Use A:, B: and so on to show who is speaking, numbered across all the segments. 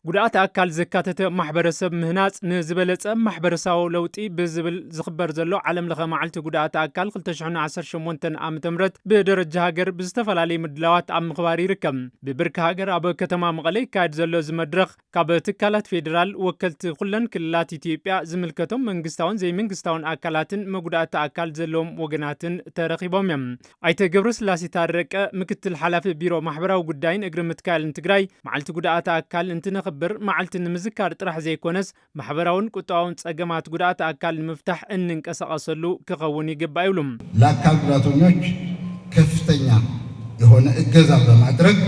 A: ጉዳት አካል ዘካተተ ማህበረሰብ ምህናጽ ንዝበለጸ ማህበረሰባዊ ለውጢ ብዝብል ዝኽበር ዘሎ ዓለም ለኸ መዓልቲ ጉዳት አካል 2018 ዓመተ ምህረት ብደረጃ ሃገር ብዝተፈላለየ ምድላዋት ኣብ ምኽባር ይርከብ። ብብርኪ ሃገር ኣብ ከተማ መቐለ ይካየድ ዘሎ ዝመድረኽ ካብ ትካላት ፌደራል ወከልቲ ኩለን ክልላት ኢትዮጵያ ዝምልከቶም መንግስታውን ዘይመንግስታውን አካላትን መጉዳእቲ አካል ዘለዎም ወገናትን ተረኺቦም እዮም። ኣይተ ገብረስላሴ ታረቀ ምክትል ሓላፊ ቢሮ ማሕበራዊ ጉዳይን እግሪ ምትካልን ትግራይ መዓልቲ ጉዳት አካል እንትነኽብር معلت المزكار طرح زي كونس محبراون قطعون ጸገማት ጉዳት አካል መፍታህ እንንቀሳቀሰሉ ከኸውን ይገባይሉም
B: ለአካል ጉዳተኞች ከፍተኛ የሆነ እገዛ በማድረግ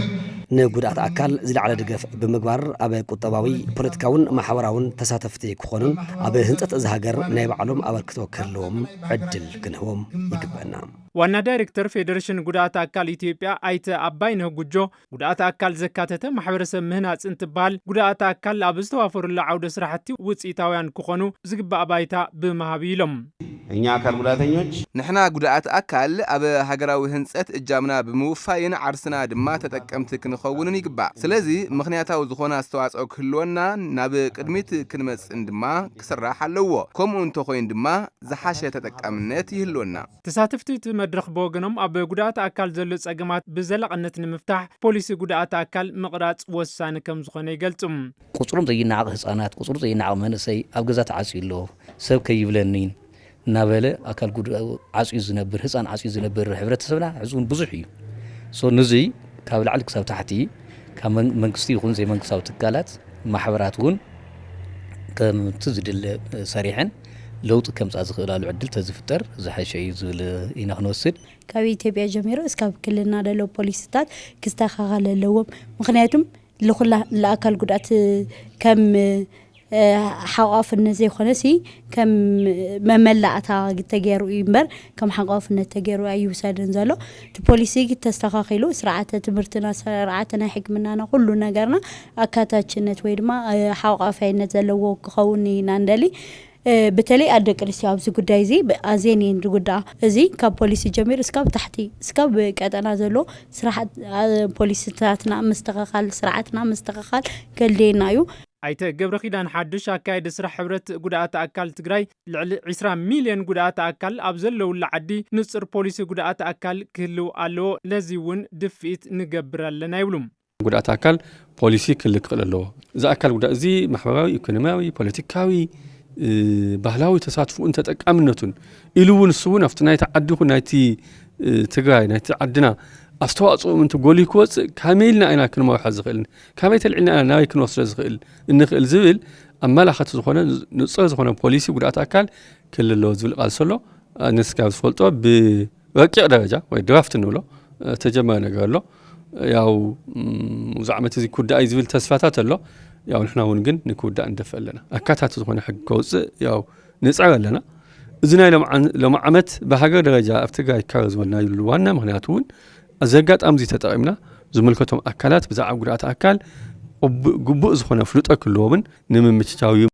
C: ንጉዳት አካል ዝለዓለ ድጋፍ ብምግባር ኣብ ቁጠባዊ ፖለቲካውን ማሕበራውን ተሳተፍቲ ክኾኑን ኣብ ህንጸት እዚ ሃገር ናይ ባዕሎም ኣበርክቶ ክህልዎም ዕድል ክንህቦም ይግባና።
A: ዋና ዳይሬክተር ፌዴሬሽን ጉዳት አካል ኢትዮጵያ አይተ አባይነህ ጉጆ ጉዳት አካል ዘካተተ ማህበረሰብ ምህናጽ እንትባል ጉዳት አካል ኣብ ዝተዋፈሩላ ዓውደ ስራሕቲ ውጽኢታውያን ክኾኑ ዝግባእ ባይታ ብምሃቢሎም
D: እኛ አካል ጉዳተኞች
E: ንሕና ጉዳት አካል ኣብ ሃገራዊ ህንጸት እጃምና ብምውፋይን ዓርስና ድማ ተጠቀምቲ ክንኸውንን ይግባእ። ስለዚ ምኽንያታዊ ዝኾነ ኣስተዋጽኦ ክህልወና ናብ ቅድሚት ክንመጽን ድማ ክስራሕ ኣለዎ። ከምኡ እንተኾይን ድማ ዝሓሸ ተጠቃምነት ይህልወና።
A: ተሳተፍቲ መድረኽ በወገኖም ኣብ ጉዳት አካል ዘሎ ጸገማት ብዘላቕነት ንምፍታሕ ፖሊሲ ጉዳት አካል መቕራጽ ወሳኒ ከም ዝኾነ ይገልጹም።
F: ቁጽሩም ዘይናቕ ህፃናት ቁጽሩ ዘይናቕ መንእሰይ ኣብ ገዛ ተዓጽዩሎ ሰብ ከይብለኒን ናበለ አካል ጉዳት ዓጽዩ ዝነብር ህፃን ዓጽዩ ዝነብር ሕብረተሰብና ሕዙን ብዙሕ እዩ። ንዚ ካብ ላዕሊ ክሳብ ታሕቲ ካብ መንግስቲ ይኹን ዘይመንግስታዊ ትካላት ማሕበራት እውን ከምቲ ዝድለ ሰሪሐን ለውጥ ከምጻ ዝኽእላሉ ዕድል ተዝፍጠር ዝሓሸ እዩ ዝብል ኢና ክንወስድ።
G: ካብ ኢትዮጵያ ጀሚሮ እስካብ ክልልና ደሎ ፖሊስታት ክስተኻኸል ኣለዎም። ምክንያቱም ለኹላ ለአካል ጉዳት ከም ሓቋፍነት ዘይኮነሲ ከም መመላእታ ተገይሩ ይምበር ከም ሓቋፍነት ተገይሩ ኣይውሰድን ዘሎ እቲ ፖሊሲ ተስተኻኺሉ ስርዓተ ትምህርትና ስርዓተ ናይ ሕክምናና ኩሉ ነገርና አካታችነት ወይ ድማ ሓቋፋይነት ዘለዎ ክኸውን ኢና እንደሊ በተለይ አደቅልሲ ኣብዚ ጉዳይ እዚ ኣዜኔን ጉዳ እዚ ካብ ፖሊሲ ጀሚር እስካብ ታሕቲ እስካብ ቀጠና ዘሎ ስርዓት ፖሊስታትና መስተኻኻል ስርዓትና መስተኻኻል ከልዴና እዩ።
A: ኣይተ ገብረ ኺዳን ሓድሽ አካይደ ስራሕ ሕብረት ጉዳት አካል ትግራይ ልዕሊ 20 ሚልዮን ጉዳት አካል ኣብ ዘለውላ ዓዲ ንጽር ፖሊሲ ጉዳት አካል ክህልው ኣለዎ። ለዚ እውን ድፍኢት ንገብር ኣለና ይብሉም።
H: ጉዳት አካል ፖሊሲ ክልክ ኣለዎ። እዚ አካል ጉዳት እዚ ማሕበራዊ ኢኮኖሚያዊ ፖለቲካዊ ባህላዊ ተሳትፎን ተጠቃምነቱን ኢሉውን ስውን after ናይቲ ዓዲኹ ናይቲ ትግራይ ናይቲ ዓድና ኣስተዋጽኦ ምንት ጎሊ ክወጽ ካሜልና ኢና ክንመርሖ ዝኽእል ካመይ ተልዕልና ናይ ክንወስድ ዝኽእል እንኽእል ዝብል ኣመላኽት ዝኾነ ንጹር ዝኾነ ፖሊሲ ጉዳት አካል ክልሎ ዝብል ቃል ዘሎ ንስካብ ዝፈልጦ ብረቂቕ ደረጃ ወይ ድራፍት ንብሎ ተጀመረ ነገር ኣሎ። ያው ዛዕመት እዚ ኩዳይ ዝብል ተስፋታት ኣሎ። ያው ንሕና እውን ግን ንኩዳእ እንደፍ ኣለና ኣካታት ዝኾነ ሕግ ከውፅእ ያው ንጻር ኣለና። እዚ ናይ ሎም ዓመት ብሃገር ደረጃ ኣብ ትግራይ ካር ዝበልና ይብሉ ዋና ምክንያቱ እውን ኣዘጋጣሚ እዚ ተጠቒምና ዝምልከቶም ኣካላት ብዛዕባ ጉዳት አካል ግቡእ ዝኾነ ፍሉጦ ክህልዎምን ንምምችቻው